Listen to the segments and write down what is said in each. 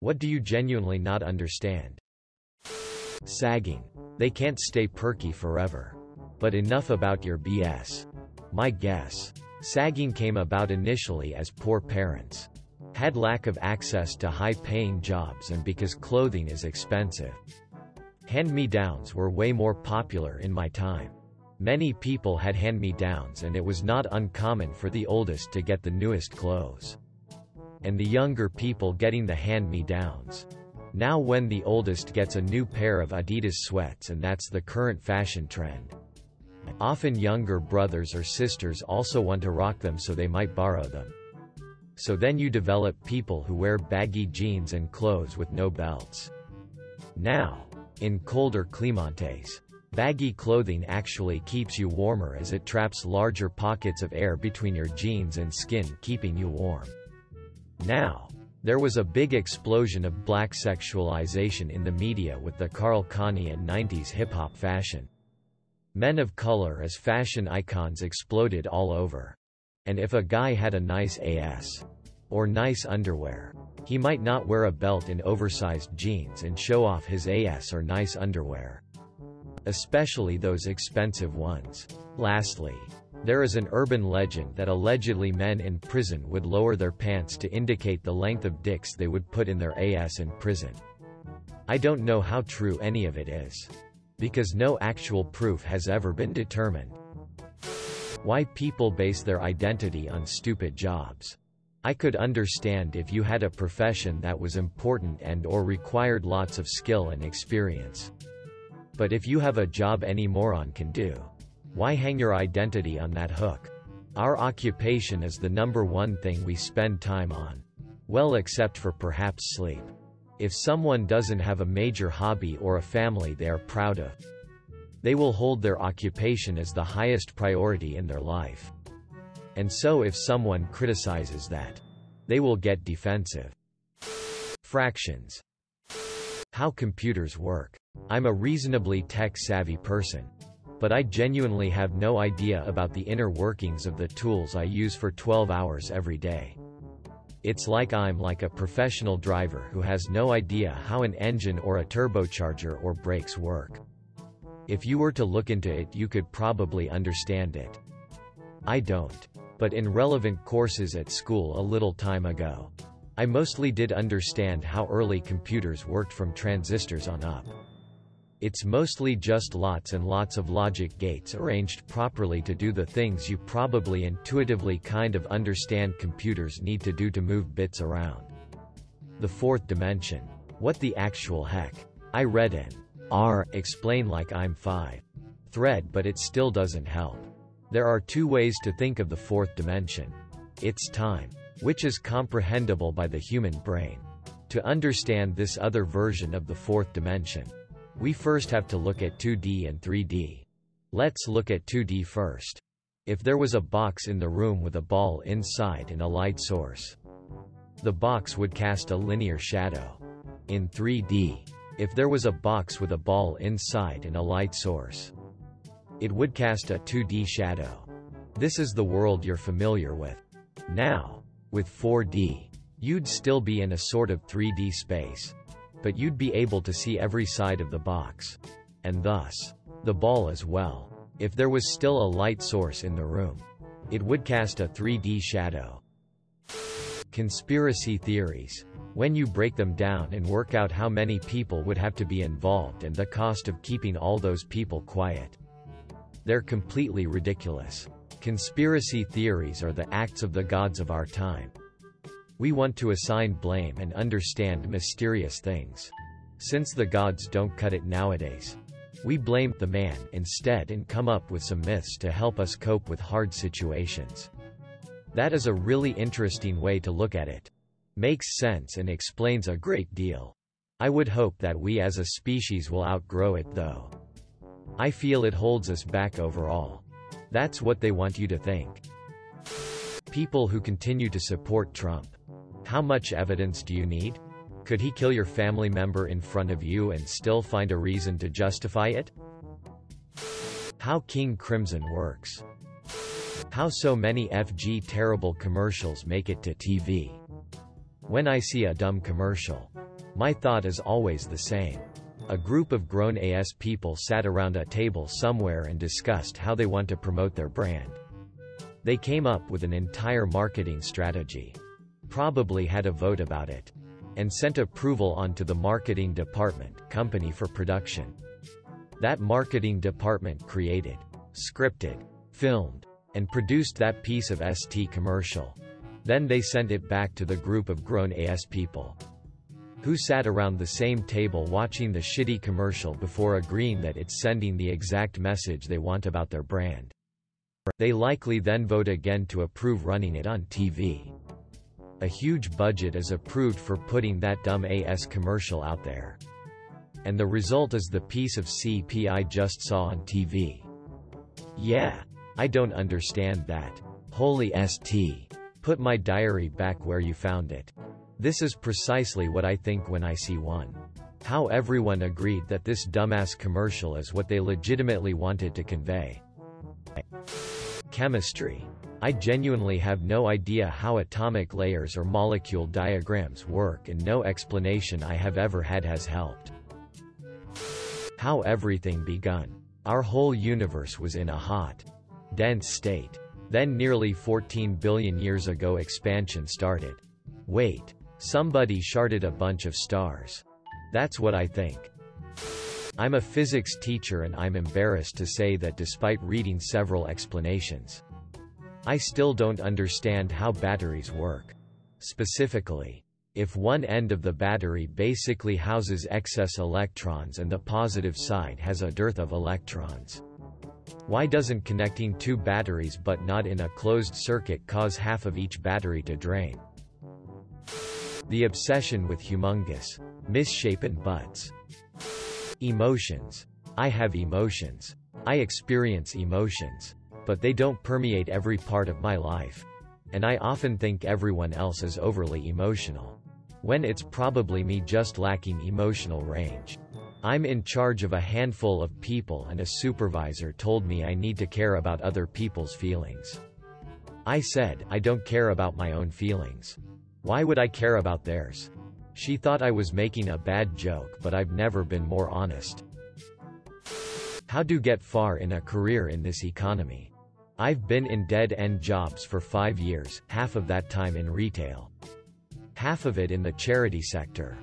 What do you genuinely not understand? Sagging. They can't stay perky forever. But enough about your BS. My guess. Sagging came about initially as poor parents had lack of access to high-paying jobs and because clothing is expensive. Hand-me-downs were way more popular in my time. Many people had hand-me-downs and it was not uncommon for the oldest to get the newest clothes. And the younger people getting the hand-me-downs. Now when the oldest gets a new pair of Adidas sweats and that's the current fashion trend. Often younger brothers or sisters also want to rock them so they might borrow them. So then you develop people who wear baggy jeans and clothes with no belts. Now, in colder climates, baggy clothing actually keeps you warmer as it traps larger pockets of air between your jeans and skin, keeping you warm. Now, there was a big explosion of black sexualization in the media with the Carl Kani and 90s hip-hop fashion. Men of color as fashion icons exploded all over. And if a guy had a nice ass or nice underwear, he might not wear a belt in oversized jeans and show off his ass or nice underwear. Especially those expensive ones. Lastly, there is an urban legend that allegedly men in prison would lower their pants to indicate the length of dicks they would put in their ass in prison. I don't know how true any of it is. Because no actual proof has ever been determined. Why people base their identity on stupid jobs. I could understand if you had a profession that was important and/or required lots of skill and experience. But if you have a job any moron can do, why hang your identity on that hook? Our occupation is the #1 thing we spend time on. Well, except for perhaps sleep. If someone doesn't have a major hobby or a family they are proud of, they will hold their occupation as the highest priority in their life. And so if someone criticizes that, they will get defensive. Fractions. How computers work. I'm a reasonably tech-savvy person. But I genuinely have no idea about the inner workings of the tools I use for 12 hours every day. It's like I'm like a professional driver who has no idea how an engine or a turbocharger or brakes work. If you were to look into it, you could probably understand it. I don't. But in relevant courses at school a little time ago, I mostly did understand how early computers worked from transistors on up. It's mostly just lots and lots of logic gates arranged properly to do the things you probably intuitively kind of understand computers need to do to move bits around. The fourth dimension. What the actual heck? I read an explain like I'm 5 thread, but it still doesn't help. There are two ways to think of the fourth dimension. It's time, which is comprehensible by the human brain. To understand this other version of the fourth dimension, we first have to look at 2D and 3D. Let's look at 2D first. If there was a box in the room with a ball inside and a light source, the box would cast a linear shadow. In 3D, if there was a box with a ball inside and a light source, it would cast a 2D shadow. This is the world you're familiar with. Now, with 4D, you'd still be in a sort of 3D space. But you'd be able to see every side of the box. And thus, the ball as well. If there was still a light source in the room, it would cast a 3D shadow. Conspiracy theories. When you break them down and work out how many people would have to be involved and the cost of keeping all those people quiet, they're completely ridiculous. Conspiracy theories are the acts of the gods of our time. We want to assign blame and understand mysterious things. Since the gods don't cut it nowadays, we blame the man instead and come up with some myths to help us cope with hard situations. That is a really interesting way to look at it. Makes sense and explains a great deal. I would hope that we as a species will outgrow it though. I feel it holds us back overall. That's what they want you to think. People who continue to support Trump. How much evidence do you need? Could he kill your family member in front of you and still find a reason to justify it? How King Crimson works. How so many terrible commercials make it to TV. When I see a dumb commercial, My thought is always the same. A group of grown-ass people sat around a table somewhere and discussed how they want to promote their brand. They came up with an entire marketing strategy. Probably had a vote about it. And sent approval on to the marketing department, company for production. That marketing department created, scripted, filmed, and produced that piece of ST commercial. Then they sent it back to the group of grown-ass people who sat around the same table watching the shitty commercial before agreeing that it's sending the exact message they want about their brand. They likely then vote again to approve running it on TV. A huge budget is approved for putting that dumb ass commercial out there. And the result is the piece of CP I just saw on TV. Yeah. I don't understand that. Holy ST. Put my diary back where you found it. This is precisely what I think when I see one. How everyone agreed that this dumbass commercial is what they legitimately wanted to convey. Chemistry. I genuinely have no idea how atomic layers or molecule diagrams work, and no explanation I have ever had has helped. How everything begun. Our whole universe was in a hot, dense state. Then nearly 14 billion years ago expansion started. Wait. Somebody sharded a bunch of stars. That's what I think. I'm a physics teacher and I'm embarrassed to say that despite reading several explanations, I still don't understand how batteries work. Specifically, if one end of the battery basically houses excess electrons and the positive side has a dearth of electrons, why doesn't connecting two batteries but not in a closed circuit cause half of each battery to drain? The obsession with humongous, misshapen butts. Emotions. I have emotions. I experience emotions. But they don't permeate every part of my life. And I often think everyone else is overly emotional, when it's probably me just lacking emotional range. I'm in charge of a handful of people and a supervisor told me I need to care about other people's feelings. I said, I don't care about my own feelings. Why would I care about theirs? She thought I was making a bad joke, but I've never been more honest. How to get far in a career in this economy. I've been in dead-end jobs for 5 years, half of that time in retail. Half of it in the charity sector.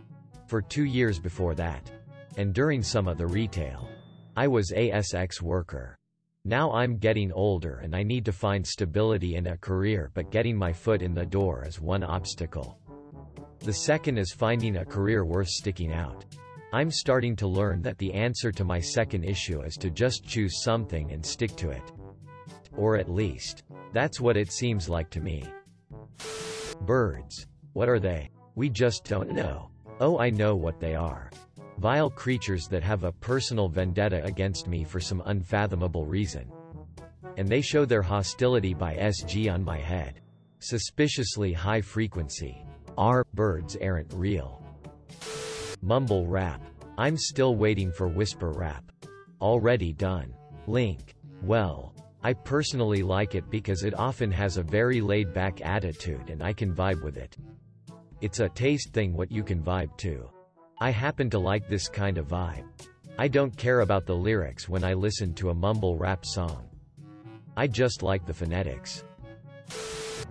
For 2 years before that. And during some of the retail. I was a SX worker. Now I'm getting older and I need to find stability in a career, but getting my foot in the door is one obstacle. The second is finding a career worth sticking out. I'm starting to learn that the answer to my second issue is to just choose something and stick to it. Or at least, that's what it seems like to me. Birds. What are they? We just don't know. Oh, I know what they are. Vile creatures that have a personal vendetta against me for some unfathomable reason. And they show their hostility by SG on my head. Suspiciously high frequency. Birds aren't real. Mumble rap. I'm still waiting for whisper rap. Already done. Link. Well, I personally like it because it often has a very laid-back attitude and I can vibe with it. It's a taste thing what you can vibe to. I happen to like this kind of vibe. I don't care about the lyrics when I listen to a mumble rap song. I just like the phonetics.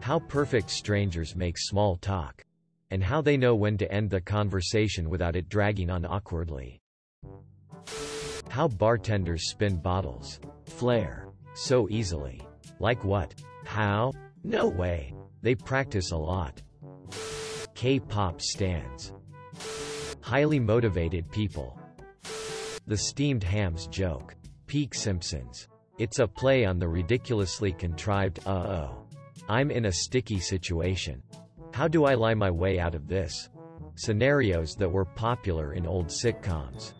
How perfect strangers make small talk. And how they know when to end the conversation without it dragging on awkwardly. How bartenders spin bottles. Flair. So easily. Like what? How? No way. They practice a lot. K-pop stans. Highly motivated people. The steamed hams joke. Peak Simpsons. It's a play on the ridiculously contrived I'm in a sticky situation. How do I lie my way out of this? Scenarios that were popular in old sitcoms.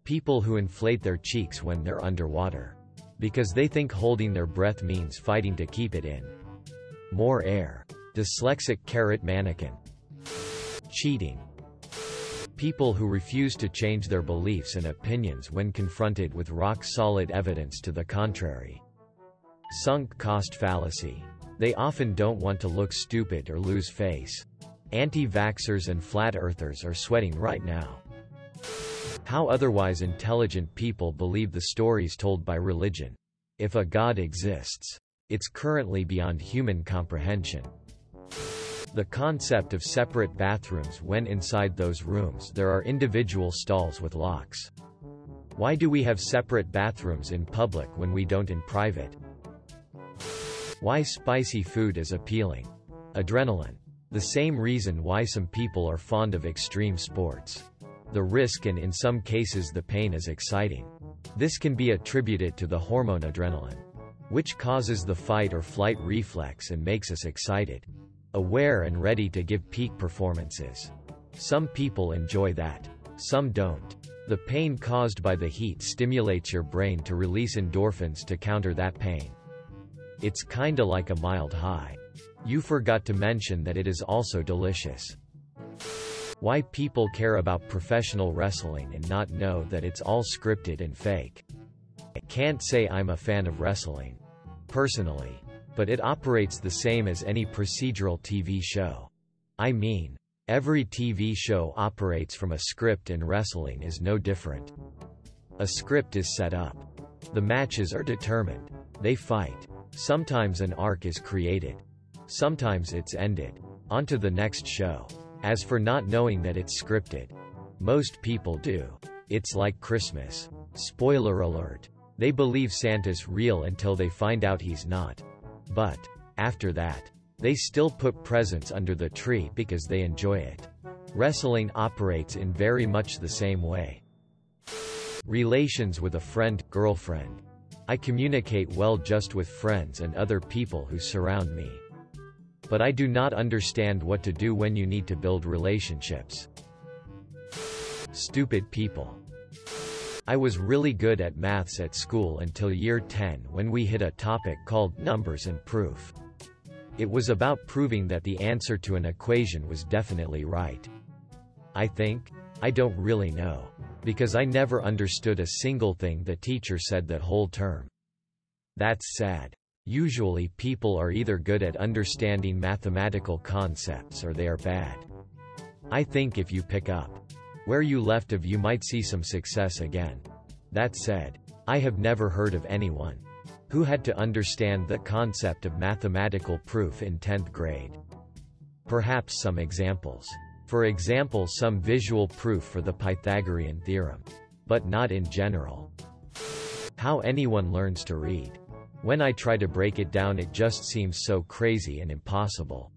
People who inflate their cheeks when they're underwater. Because they think holding their breath means fighting to keep it in. More air. Dyslexic carrot mannequin. Cheating. People who refuse to change their beliefs and opinions when confronted with rock-solid evidence to the contrary. Sunk cost fallacy. They often don't want to look stupid or lose face. Anti-vaxxers and flat earthers are sweating right now. How otherwise intelligent people believe the stories told by religion. If a God exists, it's currently beyond human comprehension. The concept of separate bathrooms when inside those rooms there are individual stalls with locks. Why do we have separate bathrooms in public when we don't in private? Why spicy food is appealing. Adrenaline. The same reason why some people are fond of extreme sports. The risk and in some cases the pain is exciting. This can be attributed to the hormone adrenaline, which causes the fight or flight reflex and makes us excited, aware and ready to give peak performances. Some people enjoy that. Some don't. The pain caused by the heat stimulates your brain to release endorphins to counter that pain. It's kinda like a mild high. You forgot to mention that it is also delicious. Why people care about professional wrestling and not know that it's all scripted and fake. I can't say I'm a fan of wrestling, personally, but it operates the same as any procedural TV show. I mean, every TV show operates from a script and wrestling is no different. A script is set up. The matches are determined. They fight. Sometimes an arc is created. Sometimes it's ended. On to the next show. As for not knowing that it's scripted, most people do. It's like Christmas. Spoiler alert. They believe Santa's real until they find out he's not. But, after that, they still put presents under the tree because they enjoy it. Wrestling operates in very much the same way. Relations with a friend, girlfriend. I communicate well just with friends and other people who surround me. But I do not understand what to do when you need to build relationships. Stupid people. I was really good at maths at school until year 10 when we hit a topic called numbers and proof. It was about proving that the answer to an equation was definitely right. I don't really know. Because I never understood a single thing the teacher said that whole term. That's sad. Usually people are either good at understanding mathematical concepts or they are bad. I think if you pick up where you left off you might see some success again. That said, I have never heard of anyone who had to understand the concept of mathematical proof in 10th grade. Perhaps some examples. For example, some visual proof for the Pythagorean theorem. But not in general. How anyone learns to read. When I try to break it down it just seems so crazy and impossible.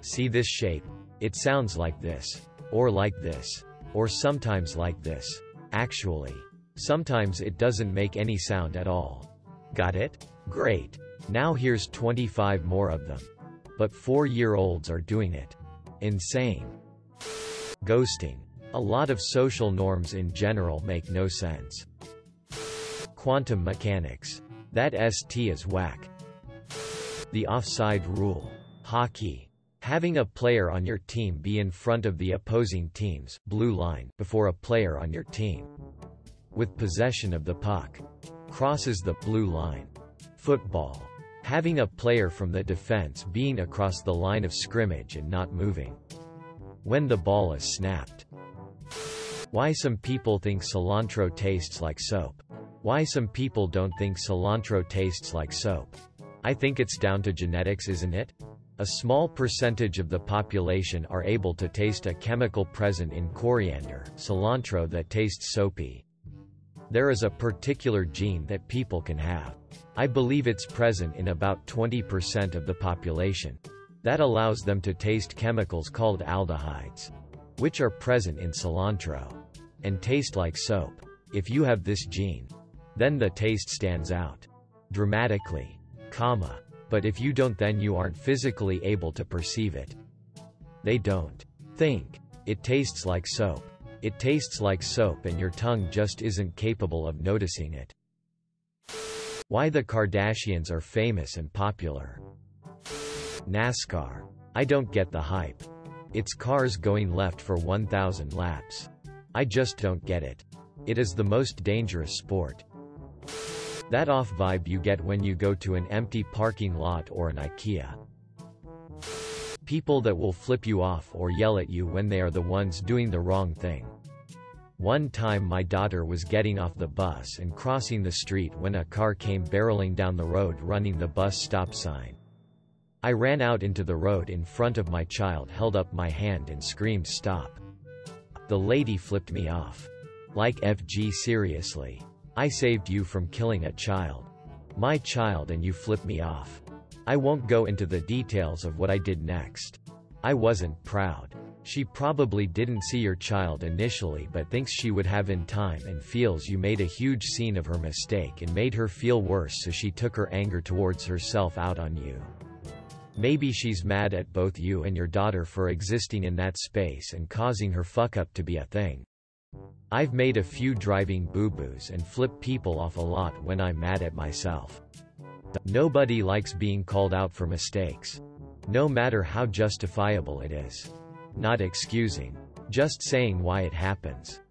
See this shape? It sounds like this. Or like this. Or sometimes like this. Actually, sometimes it doesn't make any sound at all. Got it? Great. Now here's 25 more of them. But 4-year-olds are doing it. Insane. Ghosting. A lot of social norms in general make no sense. Quantum mechanics. That ST is whack. The offside rule. Hockey. Having a player on your team be in front of the opposing team's blue line before a player on your team, with possession of the puck, crosses the blue line. Football. Having a player from the defense being across the line of scrimmage and not moving when the ball is snapped. Why some people think cilantro tastes like soap. Why some people don't think cilantro tastes like soap. I think it's down to genetics, isn't it? A small percentage of the population are able to taste a chemical present in coriander, cilantro that tastes soapy. There is a particular gene that people can have. I believe it's present in about 20% of the population. That allows them to taste chemicals called aldehydes, which are present in cilantro, and taste like soap. If you have this gene, then the taste stands out dramatically, but if you don't then you aren't physically able to perceive it. They don't think it tastes like soap. It tastes like soap and your tongue just isn't capable of noticing it. Why the Kardashians are famous and popular. NASCAR. I don't get the hype. It's cars going left for 1,000 laps. I just don't get it. It is the most dangerous sport. That off vibe you get when you go to an empty parking lot or an IKEA. People that will flip you off or yell at you when they are the ones doing the wrong thing. One time my daughter was getting off the bus and crossing the street when a car came barreling down the road running the bus stop sign. I ran out into the road in front of my child, held up my hand and screamed, "Stop." The lady flipped me off. Like, FG, seriously? I saved you from killing a child. My child, and you flip me off. I won't go into the details of what I did next. I wasn't proud. She probably didn't see your child initially but thinks she would have in time, and feels you made a huge scene of her mistake and made her feel worse, so she took her anger towards herself out on you. Maybe she's mad at both you and your daughter for existing in that space and causing her fuck-up to be a thing. I've made a few driving boo-boos and flip people off a lot when I'm mad at myself. Nobody likes being called out for mistakes. No matter how justifiable it is. Not excusing. Just saying why it happens.